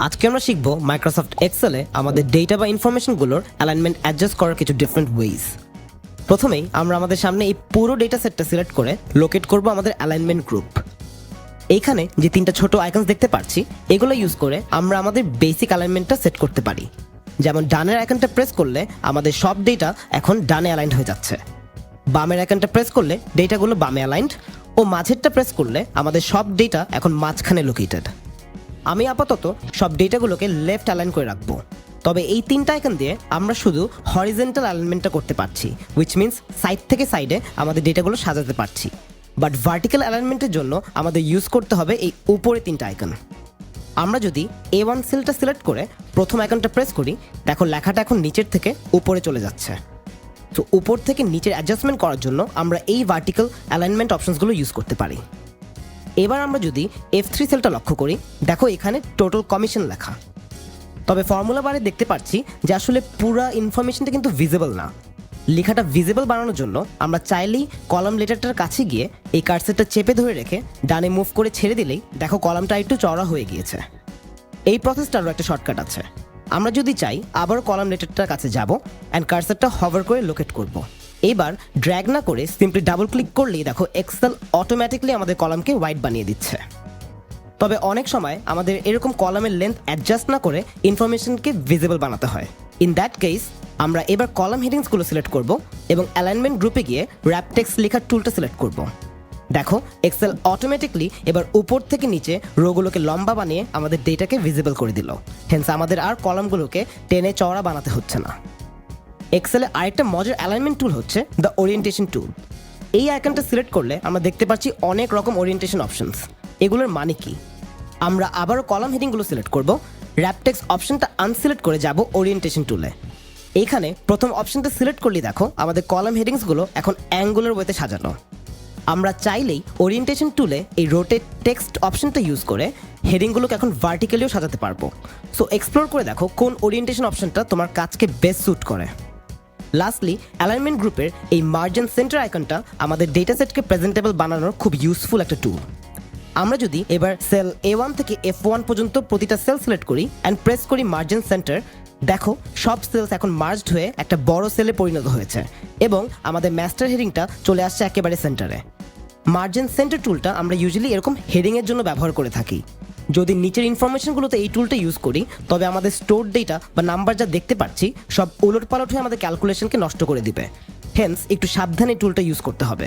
আজকে আমরা শিখব মাইক্রোসফট এক্সেলে আমাদের ডেটা বা ইনফরমেশনগুলোর অ্যালাইনমেন্ট অ্যাডজাস্ট করার কিছু ডিফারেন্ট ওয়েজ। প্রথমেই আমরা আমাদের সামনে এই পুরো ডেটা সেটটা সিলেক্ট করে লোকেট করব আমাদের অ্যালাইনমেন্ট গ্রুপ। এইখানে যে তিনটা ছোট আইকনস দেখতে পাচ্ছি এগুলো ইউজ করে আমরা আমাদের বেসিক অ্যালাইনমেন্টটা সেট করতে পারি। যেমন ডানের আইকনটা প্রেস করলে আমাদের সব ডেটা এখন ডানে অ্যালাইন্ড হয়ে যাচ্ছে, বামের আইকনটা প্রেস করলে ডেটাগুলো বামে অ্যালাইন্ড, ও মাঝেরটা প্রেস করলে আমাদের সব ডেটা এখন মাঝখানে লোকেটেড। আমি আপাতত সব ডেটাগুলোকে লেফট অ্যালাইন করে রাখবো, তবে এই তিনটা আইকন দিয়ে আমরা শুধু হরিজন্টাল অ্যালাইনমেন্টটা করতে পারছি, হুইচ মিনস সাইড থেকে সাইডে আমাদের ডেটাগুলো সাজাতে পারছি। বাট ভার্টিক্যাল অ্যালাইনমেন্টের জন্য আমাদের ইউজ করতে হবে এই উপরে তিনটা আইকন। আমরা যদি A1 সেলটা সিলেক্ট করে প্রথম আইকনটা প্রেস করি, দেখো লেখাটা এখন নিচের থেকে উপরে চলে যাচ্ছে। তো উপর থেকে নিচের অ্যাডজাস্টমেন্ট করার জন্য আমরা এই ভার্টিক্যাল অ্যালাইনমেন্ট অপশনসগুলো ইউজ করতে পারি। এবার আমরা যদি F3 সেলটা লক্ষ্য করি, দেখো এখানে টোটাল কমিশন লেখা, তবে ফর্মুলা বারে দেখতে পাচ্ছি যে আসলে পুরো ইনফরমেশনটা কিন্তু ভিজিবল না। লেখাটা ভিজিবল বানানোর জন্য আমরা চাইলেই কলাম লেটারটার কাছে গিয়ে এই কার্সরটা চেপে ধরে রেখে ডানে মুভ করে ছেড়ে দিলেই দেখো কলামটা একটু চওড়া হয়ে গিয়েছে। এই প্রসেসটারও একটা শর্টকাট আছে। আমরা যদি চাই আবার কলাম লেটারটার কাছে যাব অ্যান্ড কার্সরটা হভার করে লোকেট করব। এবার ড্র্যাগ না করে সিম্পলি ডাবল ক্লিক করলেই দেখো এক্সেল অটোমেটিকলি আমাদের কলামকে হোয়াইট বানিয়ে দিচ্ছে। তবে অনেক সময় আমাদের এরকম কলামের লেন্থ অ্যাডজাস্ট না করে ইনফরমেশনকে ভিজিবল বানাতে হয়। ইন দ্যাট কেস আমরা এবার কলাম হেডিংসগুলো সিলেক্ট করব এবং অ্যালাইনমেন্ট গ্রুপে গিয়ে র্যাপ টেক্সট লেখার টুলটা সিলেক্ট করব। দেখো এক্সেল অটোমেটিকলি এবার উপর থেকে নিচে রোগুলোকে লম্বা বানিয়ে আমাদের ডেটাকে ভিজিবল করে দিল। হেন্স আমাদের আর কলামগুলোকে টেনে চওড়া বানাতে হচ্ছে না। এক্সেলে আরেকটা মজার অ্যালাইনমেন্ট টুল হচ্ছে দ্য ওরিয়েন্টেশন টুল। এই আইকনটা সিলেক্ট করলে আমরা দেখতে পাচ্ছি অনেক রকম ওরিয়েন্টেশন অপশনস। এগুলোর মানে কি? আমরা আবারও কলাম হেডিংগুলো সিলেক্ট করব, র্যাপ টেক্সট অপশনটা আনসিলেক্ট করে যাব ওরিয়েন্টেশন টুলে। এইখানে প্রথম অপশনটা সিলেক্ট করলে দেখো আমাদের কলাম হেডিংসগুলো এখন অ্যাঙ্গুলার ওয়েতে সাজানো। আমরা চাইলেই ওরিয়েন্টেশন টুলে এই রোটেট টেক্সট অপশনটা ইউজ করে হেডিংগুলোকে এখন ভার্টিক্যালিও সাজাতে পারবো। সো এক্সপ্লোর করে দেখো কোন ওরিয়েন্টেশন অপশনটা তোমার কাজকে বেস্ট স্যুট করে। লাস্টলি অ্যালাইনমেন্ট গ্রুপের এই মার্জিন সেন্টার আইকনটা আমাদের ডেটা সেটকে প্রেজেন্টেবল বানানোর খুব ইউজফুল একটা টুল। আমরা যদি এবার সেল A1 থেকে F1 পর্যন্ত প্রতিটা সেল সিলেক্ট করি অ্যান্ড প্রেস করি মার্জিন সেন্টার, দেখো সব সেলস এখন মার্জড হয়ে একটা বড় সেলে পরিণত হয়েছে এবং আমাদের মাস্টার হেডিংটা চলে আসছে একেবারে সেন্টারে। মার্জিন সেন্টার টুলটা আমরা ইউজুয়ালি এরকম হেডিংয়ের জন্য ব্যবহার করে থাকি। যদি নিচের ইনফরমেশনগুলোতে এই টুলটা ইউজ করি তবে আমাদের স্টোর ডেটা বা নাম্বার যা দেখতে পাচ্ছি সব উলটপালট হয়ে আমাদের ক্যালকুলেশনকে নষ্ট করে দিবে। হেন্স একটু সাবধানে টুলটা ইউজ করতে হবে।